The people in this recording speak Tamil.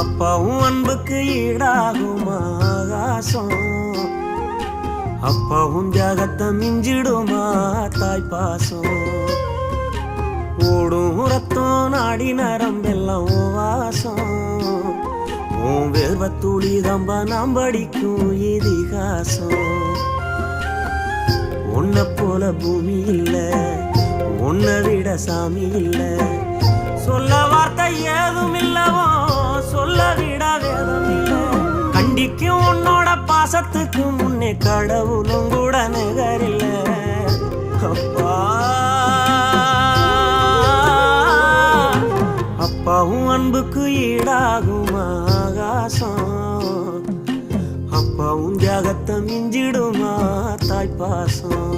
அப்பாவும் அன்புக்கு ஈடாகுமா ஆகாசம், அப்பாவும் தியாகத்தை மிஞ்சிடுமா தாய் பாசம். ஓடும் ரத்தம் நாடி நரம்பெல்லாம் ஓ வாசம், உன் வேர்வத்தூளி தம்ப நாம் படிக்கும் இதிகாசம். உன்னை போல பூமி இல்ல, உன்னை விட சாமி இல்ல, சொல்ல வார்த்தை ஏதும் இல்லவோ சொல்ல விட வேதம் இல்ல. கண்டிக்கும் உன்னோட பாசத்துக்கு முன்னே கடவுளும் கூட நிகரில்ல. அப்பா அப்பாவும் அன்புக்கு ஈடாகுமா ஆகாசம், அப்பாவும் தியாகத்தை மிஞ்சிடுமா தாய் பாசம்.